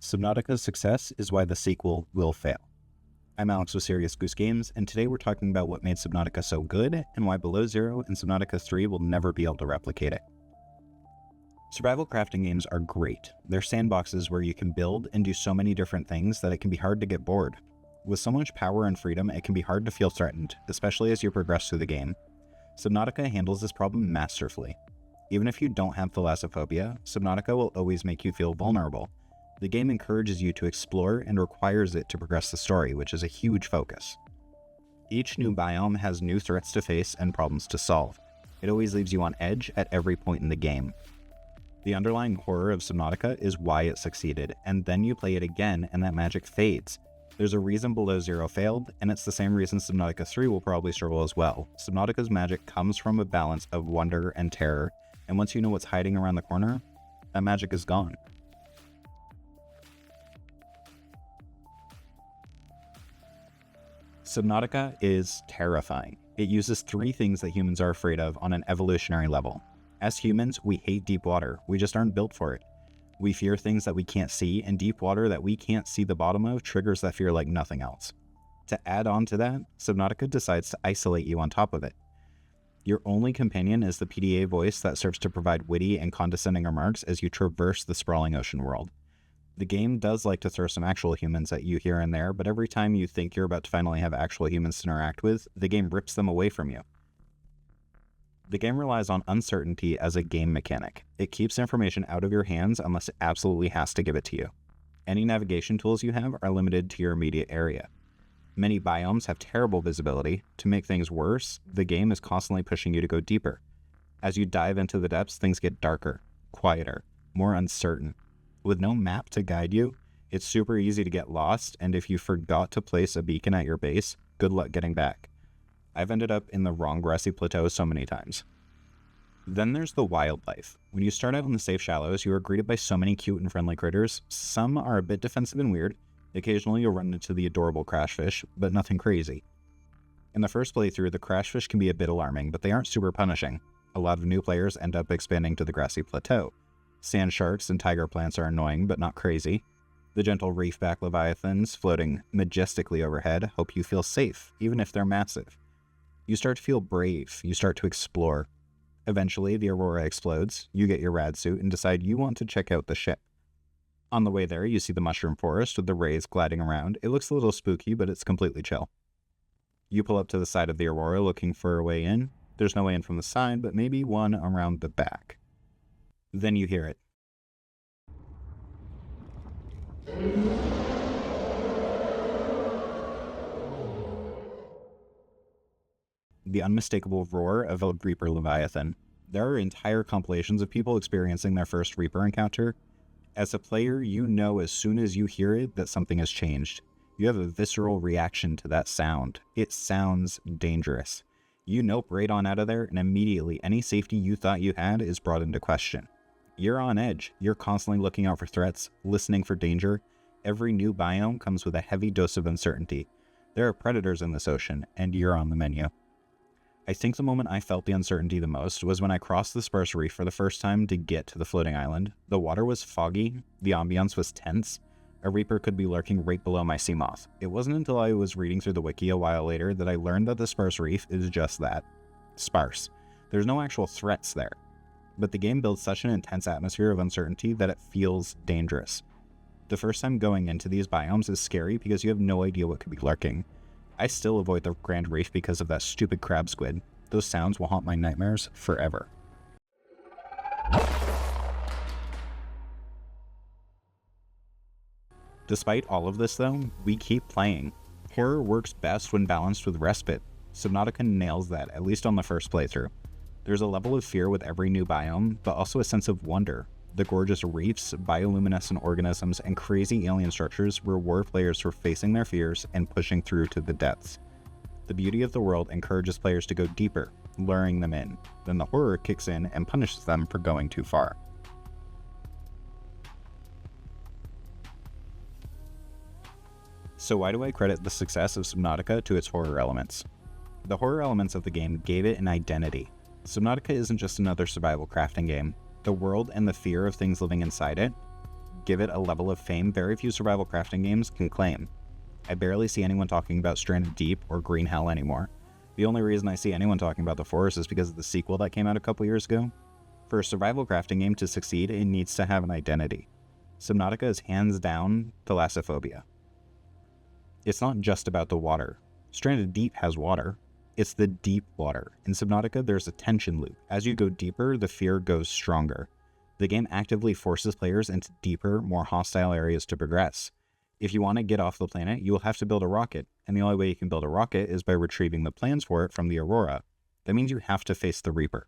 Subnautica's success is why the sequel will fail. I'm Alex with Serious Goose Games, and today we're talking about what made Subnautica so good and why Below Zero and Subnautica 3 will never be able to replicate it. Survival crafting games are great. They're sandboxes where you can build and do so many different things that it can be hard to get bored. With so much power and freedom, it can be hard to feel threatened, especially as you progress through the game. Subnautica handles this problem masterfully. Even if you don't have thalassophobia, Subnautica will always make you feel vulnerable. The game encourages you to explore and requires it to progress the story, which is a huge focus. Each new biome has new threats to face and problems to solve. It always leaves you on edge at every point in the game. The underlying horror of Subnautica is why it succeeded, and then you play it again and that magic fades. There's a reason Below Zero failed, and it's the same reason Subnautica 3 will probably struggle as well. Subnautica's magic comes from a balance of wonder and terror, and once you know what's hiding around the corner, that magic is gone. Subnautica is terrifying. It uses three things that humans are afraid of on an evolutionary level. As humans, we hate deep water. We just aren't built for it. We fear things that we can't see, and deep water that we can't see the bottom of triggers that fear like nothing else. To add on to that, Subnautica decides to isolate you on top of it. Your only companion is the PDA voice that serves to provide witty and condescending remarks as you traverse the sprawling ocean world. The game does like to throw some actual humans at you here and there, but every time you think you're about to finally have actual humans to interact with, the game rips them away from you. The game relies on uncertainty as a game mechanic. It keeps information out of your hands unless it absolutely has to give it to you. Any navigation tools you have are limited to your immediate area. Many biomes have terrible visibility. To make things worse, the game is constantly pushing you to go deeper. As you dive into the depths, things get darker, quieter, more uncertain. With no map to guide you, it's super easy to get lost, and if you forgot to place a beacon at your base, good luck getting back. I've ended up in the wrong grassy plateau so many times. Then there's the wildlife. When you start out in the safe shallows, you are greeted by so many cute and friendly critters. Some are a bit defensive and weird. Occasionally you'll run into the adorable crashfish, but nothing crazy. In the first playthrough, the crashfish can be a bit alarming, but they aren't super punishing. A lot of new players end up expanding to the grassy plateau. Sand sharks and tiger plants are annoying, but not crazy. The gentle reefback leviathans floating majestically overhead help you feel safe, even if they're massive. You start to feel brave, you start to explore. Eventually, the Aurora explodes, you get your rad suit and decide you want to check out the ship. On the way there, you see the mushroom forest with the rays gliding around. It looks a little spooky, but it's completely chill. You pull up to the side of the Aurora looking for a way in. There's no way in from the side, but maybe one around the back. Then you hear it. The unmistakable roar of a Reaper Leviathan. There are entire compilations of people experiencing their first Reaper encounter. As a player, you know as soon as you hear it that something has changed. You have a visceral reaction to that sound. It sounds dangerous. You nope right on out of there, and immediately any safety you thought you had is brought into question. You're on edge. You're constantly looking out for threats, listening for danger. Every new biome comes with a heavy dose of uncertainty. There are predators in this ocean, and you're on the menu. I think the moment I felt the uncertainty the most was when I crossed the sparse reef for the first time to get to the floating island. The water was foggy, the ambiance was tense. A Reaper could be lurking right below my sea moth. It wasn't until I was reading through the wiki a while later that I learned that the sparse reef is just that. Sparse. There's no actual threats there. But the game builds such an intense atmosphere of uncertainty that it feels dangerous. The first time going into these biomes is scary because you have no idea what could be lurking. I still avoid the Grand Reef because of that stupid crab squid. Those sounds will haunt my nightmares forever. Despite all of this though, we keep playing. Horror works best when balanced with respite. Subnautica nails that, at least on the first playthrough. There's a level of fear with every new biome, but also a sense of wonder. The gorgeous reefs, bioluminescent organisms, and crazy alien structures reward players for facing their fears and pushing through to the depths. The beauty of the world encourages players to go deeper, luring them in. Then the horror kicks in and punishes them for going too far. So why do I credit the success of Subnautica to its horror elements? The horror elements of the game gave it an identity. Subnautica isn't just another survival crafting game. The world and the fear of things living inside it, give it a level of fame very few survival crafting games can claim. I barely see anyone talking about Stranded Deep or Green Hell anymore. The only reason I see anyone talking about The Forest is because of the sequel that came out a couple years ago. For a survival crafting game to succeed, it needs to have an identity. Subnautica is hands down thalassophobia. It's not just about the water. Stranded Deep has water. It's the deep water. In Subnautica, there's a tension loop. As you go deeper, the fear goes stronger. The game actively forces players into deeper, more hostile areas to progress. If you want to get off the planet, you will have to build a rocket, and the only way you can build a rocket is by retrieving the plans for it from the Aurora. That means you have to face the Reaper.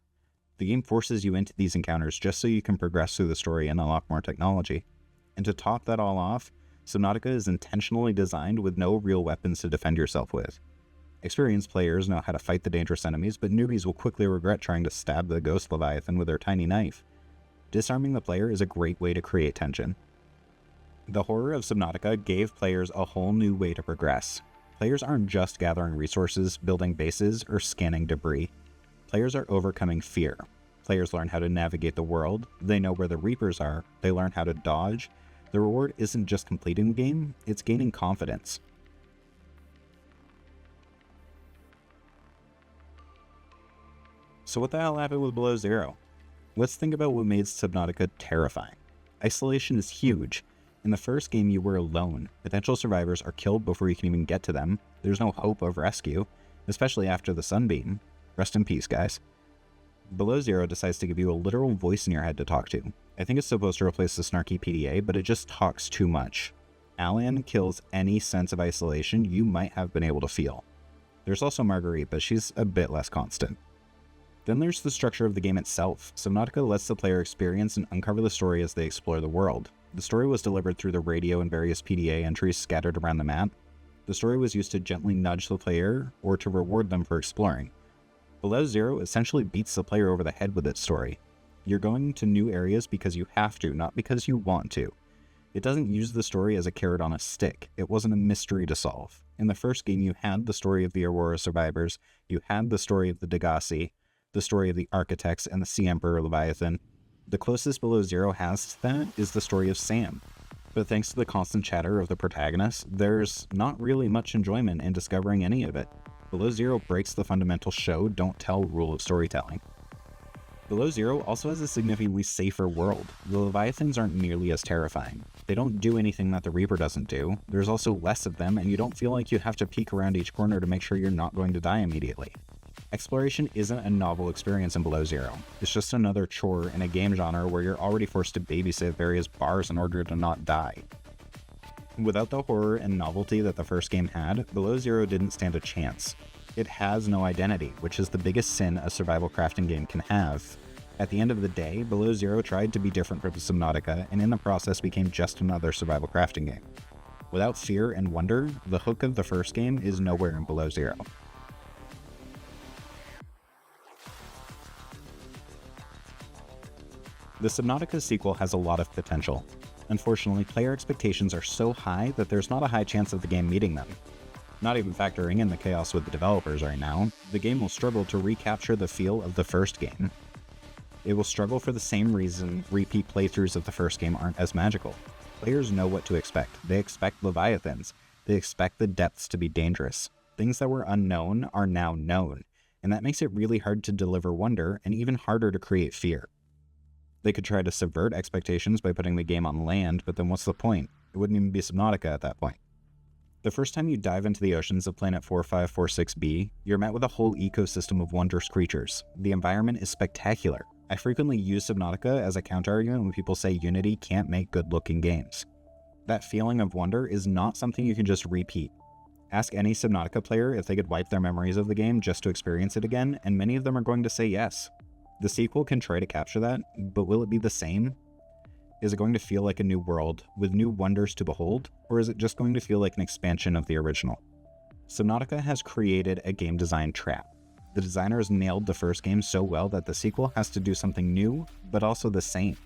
The game forces you into these encounters just so you can progress through the story and unlock more technology. And to top that all off, Subnautica is intentionally designed with no real weapons to defend yourself with. Experienced players know how to fight the dangerous enemies, but newbies will quickly regret trying to stab the ghost leviathan with their tiny knife. Disarming the player is a great way to create tension. The horror of Subnautica gave players a whole new way to progress. Players aren't just gathering resources, building bases, or scanning debris. Players are overcoming fear. Players learn how to navigate the world, they know where the Reapers are, they learn how to dodge. The reward isn't just completing the game, it's gaining confidence. So what the hell happened with Below Zero? Let's think about what made Subnautica terrifying. Isolation is huge. In the first game, you were alone. Potential survivors are killed before you can even get to them. There's no hope of rescue, especially after the sunbeam. Rest in peace, guys. Below Zero decides to give you a literal voice in your head to talk to. I think it's supposed to replace the snarky PDA, but it just talks too much. Alan kills any sense of isolation you might have been able to feel. There's also Marguerite, but she's a bit less constant. Then there's the structure of the game itself. Subnautica lets the player experience and uncover the story as they explore the world. The story was delivered through the radio and various PDA entries scattered around the map. The story was used to gently nudge the player or to reward them for exploring. Below Zero essentially beats the player over the head with its story. You're going to new areas because you have to, not because you want to. It doesn't use the story as a carrot on a stick. It wasn't a mystery to solve. In the first game, you had the story of the Aurora survivors, you had the story of the Degassi, the story of the Architects, and the Sea Emperor Leviathan. The closest Below Zero has to that is the story of Sam. But thanks to the constant chatter of the protagonist, there's not really much enjoyment in discovering any of it. Below Zero breaks the fundamental show, don't tell rule of storytelling. Below Zero also has a significantly safer world. The Leviathans aren't nearly as terrifying. They don't do anything that the Reaper doesn't do. There's also less of them, and you don't feel like you have to peek around each corner to make sure you're not going to die immediately. Exploration isn't a novel experience in Below Zero. It's just another chore in a game genre where you're already forced to babysit various bars in order to not die. Without the horror and novelty that the first game had, Below Zero didn't stand a chance. It has no identity, which is the biggest sin a survival crafting game can have. At the end of the day, Below Zero tried to be different from Subnautica, and in the process became just another survival crafting game. Without fear and wonder, the hook of the first game is nowhere in Below Zero. The Subnautica sequel has a lot of potential. Unfortunately, player expectations are so high that there's not a high chance of the game meeting them. Not even factoring in the chaos with the developers right now, the game will struggle to recapture the feel of the first game. It will struggle for the same reason repeat playthroughs of the first game aren't as magical. Players know what to expect. They expect Leviathans. They expect the depths to be dangerous. Things that were unknown are now known, and that makes it really hard to deliver wonder and even harder to create fear. They could try to subvert expectations by putting the game on land, but then what's the point? It wouldn't even be Subnautica at that point. The first time you dive into the oceans of Planet 4546b, you're met with a whole ecosystem of wondrous creatures. The environment is spectacular. I frequently use Subnautica as a counterargument when people say Unity can't make good-looking games. That feeling of wonder is not something you can just repeat. Ask any Subnautica player if they could wipe their memories of the game just to experience it again, and many of them are going to say yes. The sequel can try to capture that, but will it be the same? Is it going to feel like a new world, with new wonders to behold, or is it just going to feel like an expansion of the original? Subnautica has created a game design trap. The designers nailed the first game so well that the sequel has to do something new, but also the same.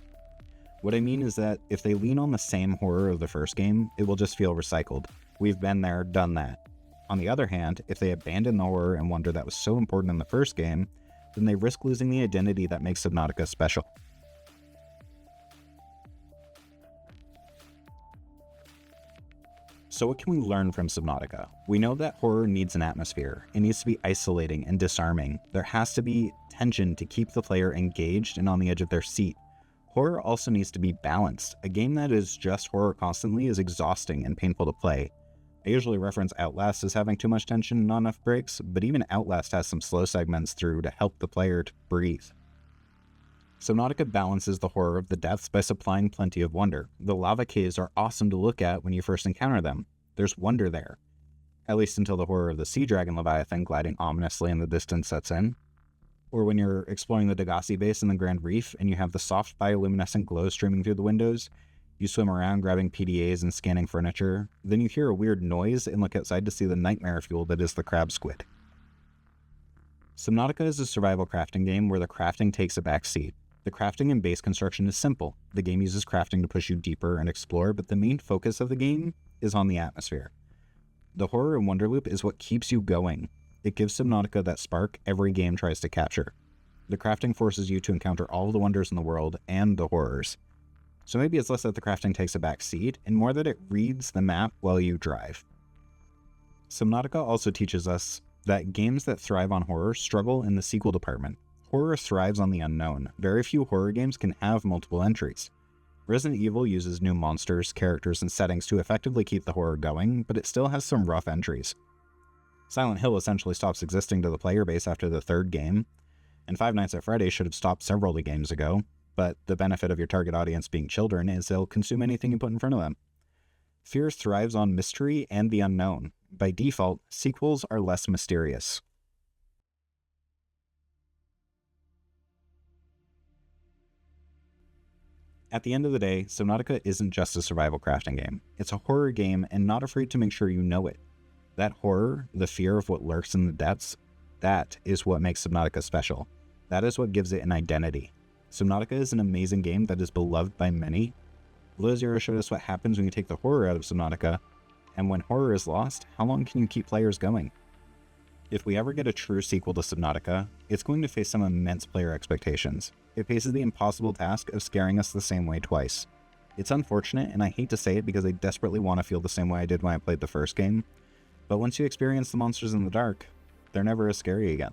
What I mean is that if they lean on the same horror of the first game, it will just feel recycled. We've been there, done that. On the other hand, if they abandon the horror and wonder that was so important in the first game, then they risk losing the identity that makes Subnautica special. So what can we learn from Subnautica? We know that horror needs an atmosphere. It needs to be isolating and disarming. There has to be tension to keep the player engaged and on the edge of their seat. Horror also needs to be balanced. A game that is just horror constantly is exhausting and painful to play. I usually reference Outlast as having too much tension and not enough breaks, but even Outlast has some slow segments through to help the player to breathe. Subnautica balances the horror of the depths by supplying plenty of wonder. The lava caves are awesome to look at when you first encounter them. There's wonder there. At least until the horror of the sea dragon leviathan gliding ominously in the distance sets in. Or when you're exploring the Degassi base in the Grand Reef and you have the soft bioluminescent glow streaming through the windows, you swim around grabbing PDAs and scanning furniture, then you hear a weird noise and look outside to see the nightmare fuel that is the crab squid. Subnautica is a survival crafting game where the crafting takes a back seat. The crafting and base construction is simple. The game uses crafting to push you deeper and explore, but the main focus of the game is on the atmosphere. The horror and wonder loop is what keeps you going. It gives Subnautica that spark every game tries to capture. The crafting forces you to encounter all of the wonders in the world and the horrors. So maybe it's less that the crafting takes a back seat, and more that it reads the map while you drive. Subnautica also teaches us that games that thrive on horror struggle in the sequel department. Horror thrives on the unknown. Very few horror games can have multiple entries. Resident Evil uses new monsters, characters, and settings to effectively keep the horror going, but it still has some rough entries. Silent Hill essentially stops existing to the player base after the third game, and Five Nights at Freddy's should have stopped several games ago, but the benefit of your target audience being children is they'll consume anything you put in front of them. Fear thrives on mystery and the unknown. By default, sequels are less mysterious. At the end of the day, Subnautica isn't just a survival crafting game. It's a horror game and not afraid to make sure you know it. That horror, the fear of what lurks in the depths, that is what makes Subnautica special. That is what gives it an identity. Subnautica is an amazing game that is beloved by many. Below Zero showed us what happens when you take the horror out of Subnautica, and when horror is lost, how long can you keep players going? If we ever get a true sequel to Subnautica, it's going to face some immense player expectations. It faces the impossible task of scaring us the same way twice. It's unfortunate, and I hate to say it because I desperately want to feel the same way I did when I played the first game, but once you experience the monsters in the dark, they're never as scary again.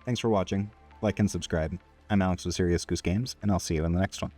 Thanks for watching. Like and subscribe. I'm Alex with Serious Goose Games, and I'll see you in the next one.